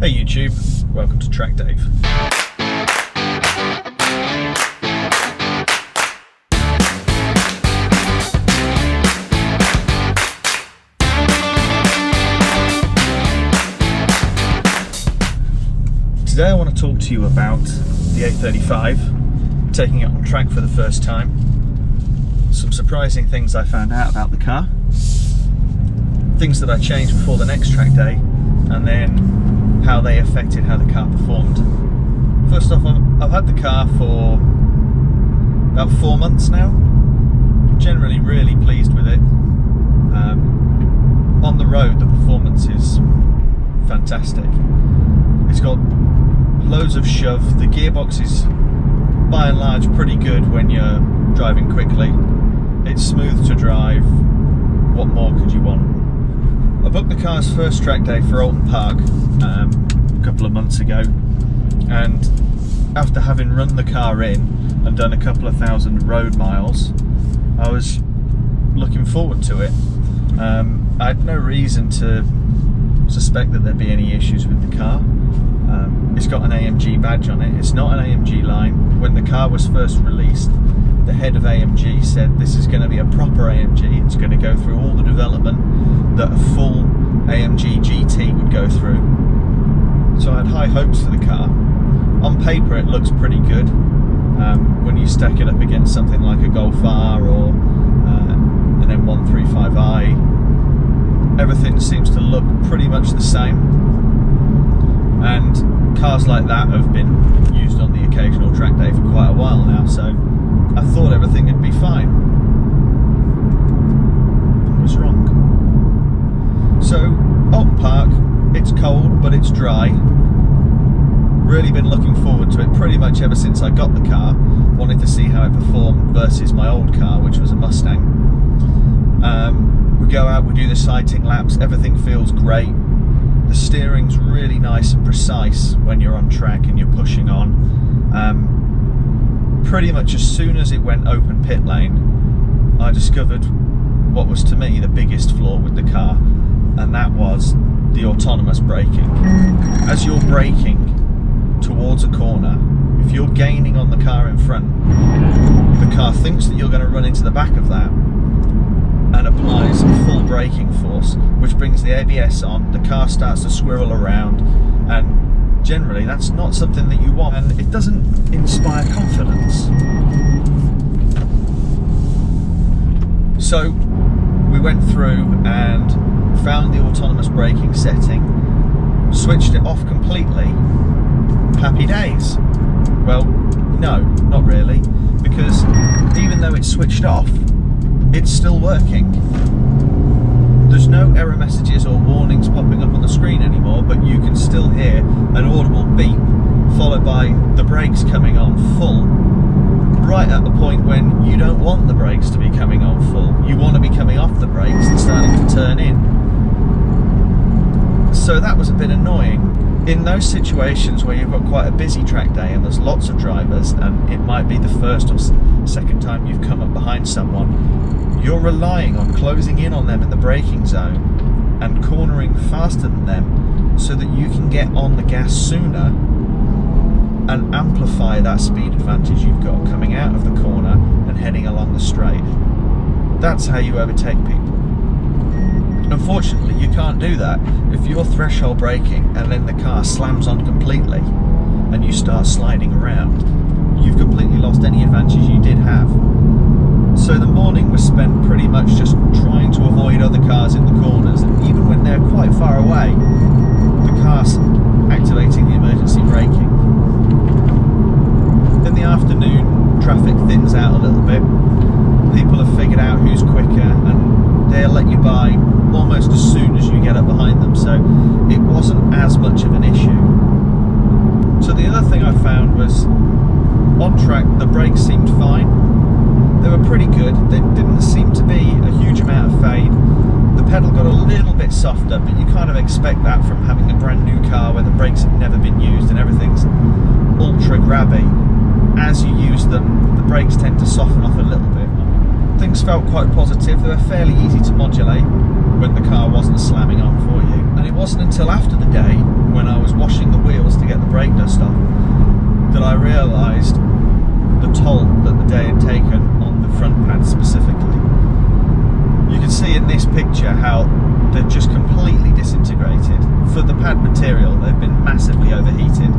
Hey YouTube, welcome to Track Dave. Today I want to talk to you about the A35, taking it on track for the first time, some surprising things I found out about the car, things that I changed before the next track day, and then how they affected how the car performed. First off, I've had the car for about 4 months now. Generally really pleased with it. On the road the performance is fantastic. It's got loads of shove. The gearbox is by and large pretty good when you're driving quickly. It's smooth to drive. What more could you want? I booked the car's first track day for Alton Park a couple of months ago, and after having run the car in and done a couple of thousand road miles, I was looking forward to it. I had no reason to suspect that there'd be any issues with the car. It's got an AMG badge on it. It's not an AMG line. When the car was first released, the head of AMG said this is going to be a proper AMG. It's going to go through all the development that a full AMG GT would go through. So I had high hopes for the car. On paper it looks pretty good. When you stack it up against something like a Golf R or an M135i, everything seems to look pretty much the same. And cars like that have been used on the occasional track day for quite a while now, so I thought everything would be fine. I was wrong. So, Alton Park, it's cold but it's dry. Really been looking forward to it pretty much ever since I got the car. Wanted to see how it performed versus my old car, which was a Mustang. We go out, we do the sighting laps, everything feels great. The steering's really nice and precise when you're on track and you're pushing on. Pretty much as soon as it went open pit lane, I discovered what was to me the biggest flaw with the car, and that was the autonomous braking. As you're braking towards a corner, if you're gaining on the car in front, the car thinks that you're going to run into the back of that and applies full braking force, which brings the ABS on, the car starts to squirrel around, and generally that's not something that you want, and it doesn't inspire confidence. So we went through and found the autonomous braking setting, switched it off completely. Happy days. Well, no, not really, because even though it's switched off, it's still working. There's no error messages or warnings popping up on the screen anymore, but you can still hear an audible beep followed by the brakes coming on full, right at the point when you don't want the brakes to be coming on full. You want to be coming off the brakes and starting to turn in. So that was a bit annoying. In those situations where you've got quite a busy track day and there's lots of drivers, and it might be the first or second time you've come up behind someone, you're relying on closing in on them in the braking zone and cornering faster than them so that you can get on the gas sooner and amplify that speed advantage you've got coming out of the corner and heading along the straight. That's how you overtake people. Unfortunately, you can't do that. If you're threshold braking and then the car slams on completely and you start sliding around, you've completely lost any advantage you did have. So the morning was spent pretty much just trying to avoid other cars in the corners, and even when they're quite far away, the car's activating the emergency braking. In the afternoon, traffic thins out a little bit. People have figured out who's quicker and they'll let you by almost as soon as you get up behind them, so it wasn't as much of an issue. So the other thing I found was, on track the brakes seemed fine. They were pretty good. There didn't seem to be a huge amount of fade. The pedal got a little bit softer, but you kind of expect that from having a brand new car where the brakes have never been used and everything's ultra grabby. As you use them, the brakes tend to soften off a little bit. Things felt quite positive. They were fairly easy to modulate when the car wasn't slamming on for you. And it wasn't until after the day when I was washing the wheels to get the brake dust off that I realised the toll that the day had taken on the front pads specifically. You can see in this picture how they're just completely disintegrated. For the pad material, they've been massively overheated.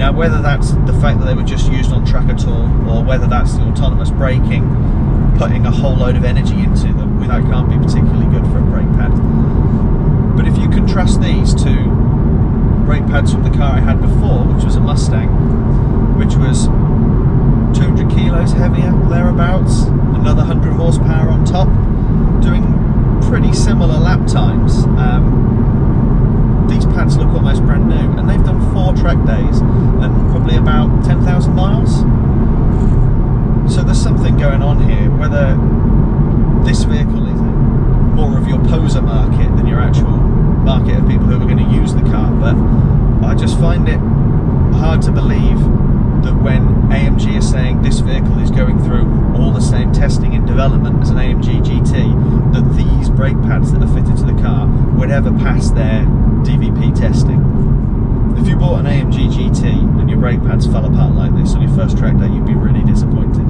Now, whether that's the fact that they were just used on track at all, or whether that's the autonomous braking putting a whole load of energy into them, that can't be particularly good for a brake pad. But if you contrast these to brake pads from the car I had before, which was a Mustang, which was 200 kilos heavier, thereabouts, another 100 horsepower on top, doing pretty similar lap times. These pads look almost brand new, and they've done 4 track days and probably about 10,000 miles. So there's something going on here, whether this vehicle is more of your poser market than your actual market of people who are going to use the car. But I just find it hard to believe that when AMG is saying this vehicle is going through all the same testing and development as an AMG GT, that these brake pads that are fitted to the car would ever pass their DVP testing. If you bought an AMG GT and your brake pads fell apart like this on your first track day, you'd be really disappointed.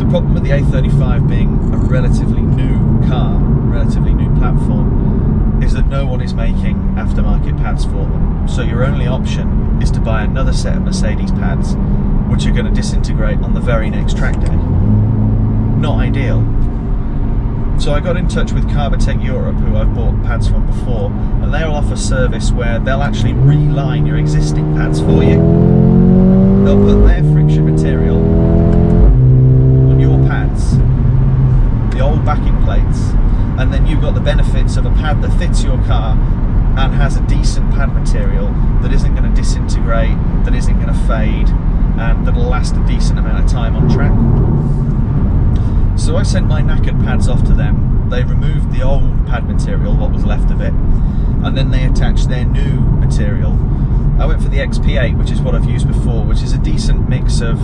The problem with the A35 being a relatively new car, relatively new platform, is that no one is making aftermarket pads for them. So your only option is to buy another set of Mercedes pads, which are going to disintegrate on the very next track day. Not ideal. So I got in touch with Carbatech Europe, who I've bought pads from before, and they'll offer service where they'll actually reline your existing pads for you. They'll put their friction material on your pads, the old backing plates, and then you've got the benefits of a pad that fits your car and has a decent pad material that isn't going to disintegrate, that isn't going to fade, and that'll last a decent amount of time on track. So I sent my knackered pads off to them. They removed the old pad material, what was left of it, and then they attached their new material. I went for the XP8, which is what I've used before, which is a decent mix of,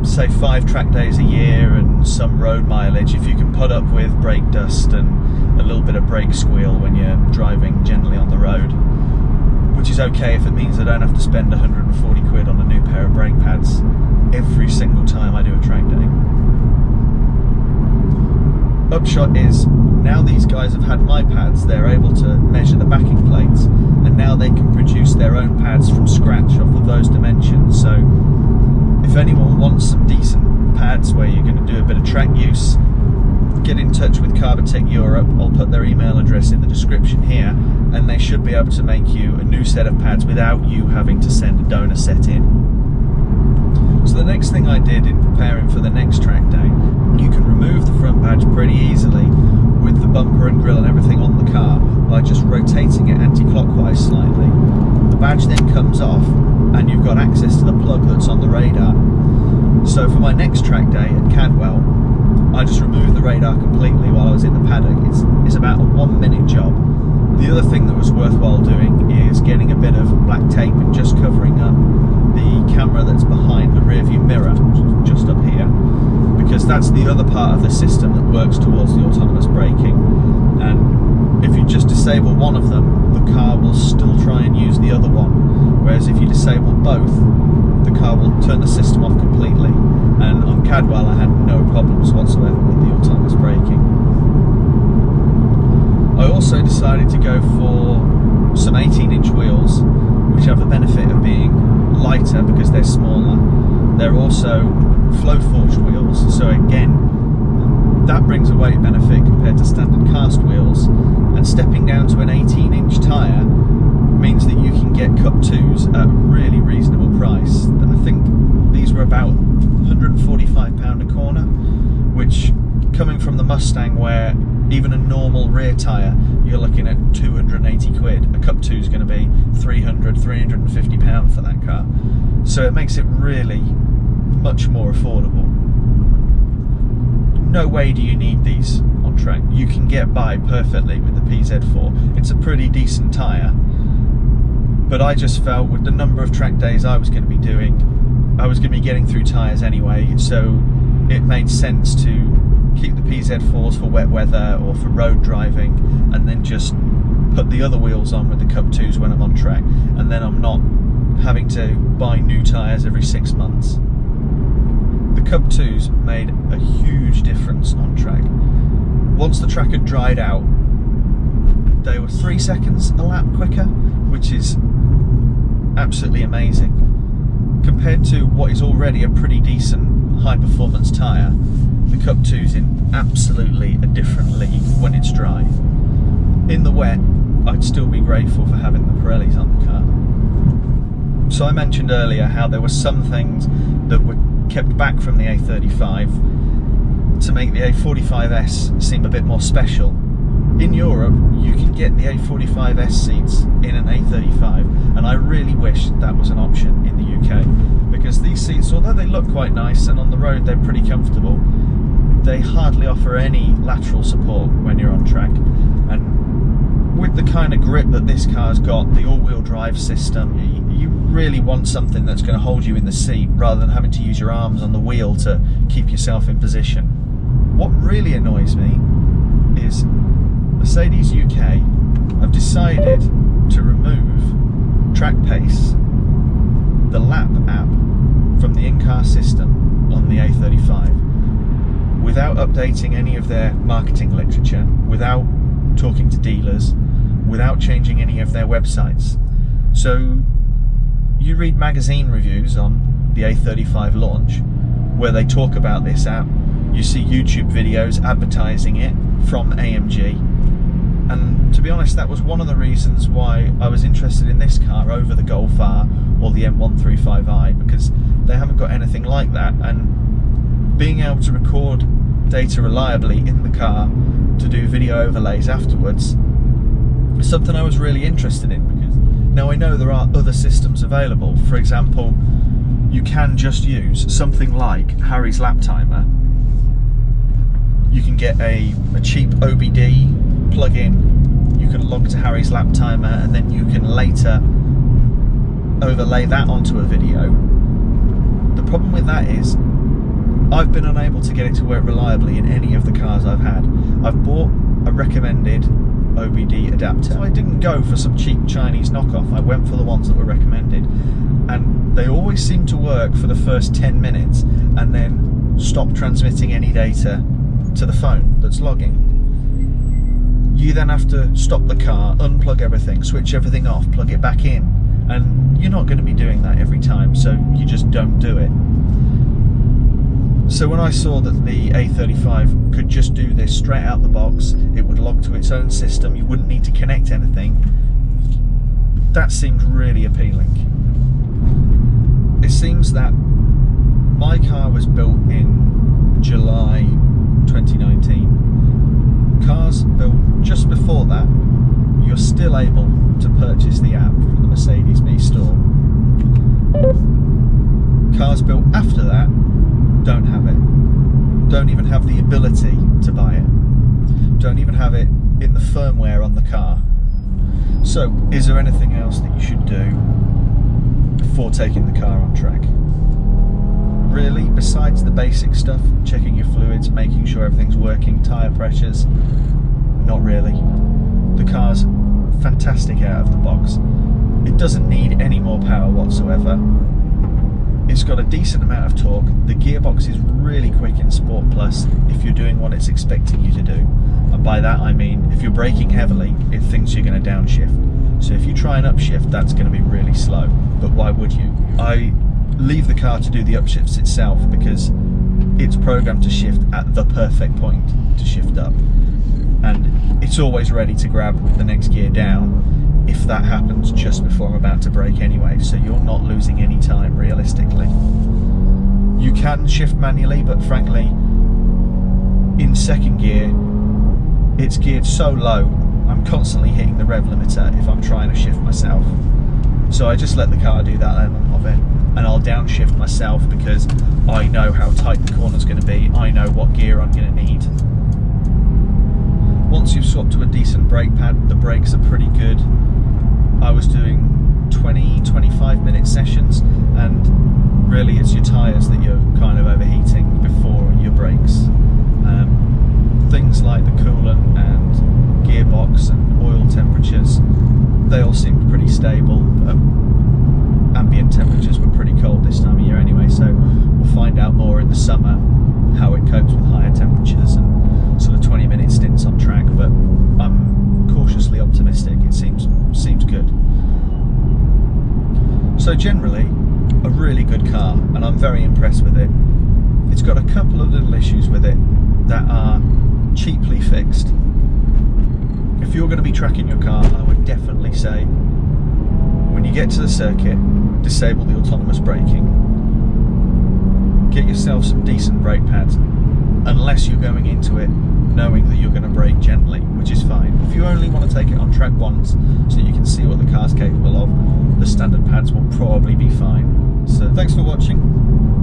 say, 5 track days a year and some road mileage, if you can put up with brake dust and a little bit of brake squeal when you're driving generally on the road, which is okay if it means I don't have to spend 140 quid on a new pair of brake pads every single time I do a track day. Upshot is, now these guys have had my pads, they're able to measure the backing plates, and now they can produce their own pads from scratch off of those dimensions. So if anyone wants some decent pads where you're going to do a bit of track use, get in touch with Carbatech Europe. I'll put their email address in the description here, and they should be able to make you a new set of pads without you having to send a donor set in. So the next thing I did in preparing for the next track day, you can remove the front badge pretty easily with the bumper and grille and everything on the car by just rotating it anti-clockwise slightly. The badge then comes off and you've got access to the plug that's on the radar. So for my next track day at Cadwell, I just removed the radar completely while I was in the paddock. It's about a 1-minute job. The other thing that was worthwhile doing is getting a bit of black tape and just covering up the camera that's behind the rear view mirror, just up here, because that's the other part of the system that works towards the autonomous braking. And if you just disable one of them, the car will still try and use the other one, whereas if you disable both, the car will turn the system off completely. And on Cadwell I had no problems whatsoever with the autonomous braking. I also decided to go for some 18-inch wheels, which have the benefit of being lighter because they're smaller. They're also flow forged wheels, so again that brings a weight benefit compared to standard cast wheels, and stepping down to an 18-inch tyre means that you can get Cup 2s at a really reasonable price. I think these were about £145 a corner, which, coming from the Mustang where even a normal rear tyre you're looking at 280 quid, a Cup 2 is going to be £350 for that car. So it makes it really much more affordable. No way do you need these on track. You can get by perfectly with the PZ4. It's a pretty decent tyre, but I just felt with the number of track days I was going to be doing, I was going to be getting through tyres anyway, so it made sense to keep the PZ4s for wet weather or for road driving, and then just put the other wheels on with the Cup 2s when I'm on track, and then I'm not having to buy new tyres every 6 months. The Cup 2s made a huge difference on track. Once the track had dried out, they were 3 seconds a lap quicker, which is absolutely amazing. Compared to what is already a pretty decent high performance tyre, the Cup 2's in absolutely a different league when it's dry. In the wet, I'd still be grateful for having the Pirellis on the car. So I mentioned earlier how there were some things that were kept back from the A35 to make the A45S seem a bit more special. In Europe, you can get the A45S seats in an A35, and I really wish that was an option in the UK, because these seats, although they look quite nice and on the road they're pretty comfortable, they hardly offer any lateral support when you're on track. And with the kind of grip that this car's got, the all-wheel drive system, you really want something that's going to hold you in the seat rather than having to use your arms on the wheel to keep yourself in position. What really annoys me is Mercedes UK have decided to remove Track Pace, the lap app, from the in-car system on the A35 without updating any of their marketing literature, without talking to dealers, without changing any of their websites. So you read magazine reviews on the A35 launch where they talk about this app, you see YouTube videos advertising it from AMG, and to be honest, that was one of the reasons why I was interested in this car over the Golf R or the M135i, because they haven't got anything like that, and being able to record data reliably in the car to do video overlays afterwards is something I was really interested in. Because now I know there are other systems available. For example, you can just use something like Harry's Lap Timer. You can get a cheap OBD plug-in, you can log to Harry's Lap Timer, and then you can later overlay that onto a video. The problem with that is I've been unable to get it to work reliably in any of the cars I've had. I've bought a recommended OBD adapter. I didn't go for some cheap Chinese knockoff, I went for the ones that were recommended, and they always seem to work for the first 10 minutes and then stop transmitting any data to the phone that's logging. You then have to stop the car, unplug everything, switch everything off, plug it back in, and you're not going to be doing that every time, so you just don't do it. So when I saw that the A35 could just do this straight out the box, it would log to its own system, you wouldn't need to connect anything, that seemed really appealing. It seems that my car was built in July 2019. Cars built just before that, you're still able to purchase the app from the Mercedes-Me store. Cars built after that don't have it. Don't even have the ability to buy it. Don't even have it in the firmware on the car. So, is there anything else that you should do before taking the car on track? Really, besides the basic stuff, checking your fluids, making sure everything's working, tyre pressures, not really. The car's fantastic out of the box. It doesn't need any more power whatsoever. It's got a decent amount of torque. The gearbox is really quick in Sport Plus if you're doing what it's expecting you to do. And by that I mean, if you're braking heavily, it thinks you're going to downshift. So if you try and upshift, that's going to be really slow. But why would you? I leave the car to do the upshifts itself because it's programmed to shift at the perfect point to shift up. And it's always ready to grab the next gear down if that happens just before I'm about to brake anyway, so you're not losing any time realistically. You can shift manually, but frankly, in second gear, it's geared so low, I'm constantly hitting the rev limiter if I'm trying to shift myself. So I just let the car do that element of it, and I'll downshift myself because I know how tight the corner's going to be, I know what gear I'm going to need. Once you've swapped to a decent brake pad, the brakes are pretty good. I was doing 20-25 minute sessions, and really it's your tyres that you're kind of overheating before your brakes. Things like the coolant and gearbox and oil they all seemed pretty stable. Ambient temperatures were pretty cold this time of year anyway, so we'll find out more in the summer how it copes with higher temperatures and sort of 20-minute stints on track, but I'm cautiously optimistic. It seems good. So generally, a really good car, and I'm very impressed with it. It's got a couple of little issues with it that are cheaply fixed. If you're going to be tracking your car, I would definitely say, when you get to the circuit, disable the autonomous braking. Get yourself some decent brake pads, unless you're going into it knowing that you're going to brake gently, which is fine. If you only want to take it on track once so you can see what the car's capable of, the standard pads will probably be fine. So thanks for watching.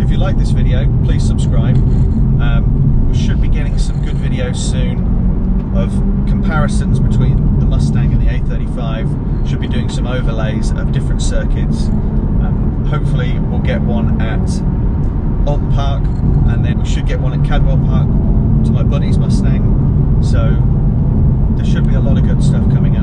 If you like this video, please subscribe. We should be getting some good videos soon of comparisons between the Mustang and the A35. Should be doing some overlays of different circuits. Hopefully we'll get one at Alton Park, and then we should get one at Cadwell Park to my buddy's Mustang. So there should be a lot of good stuff coming up.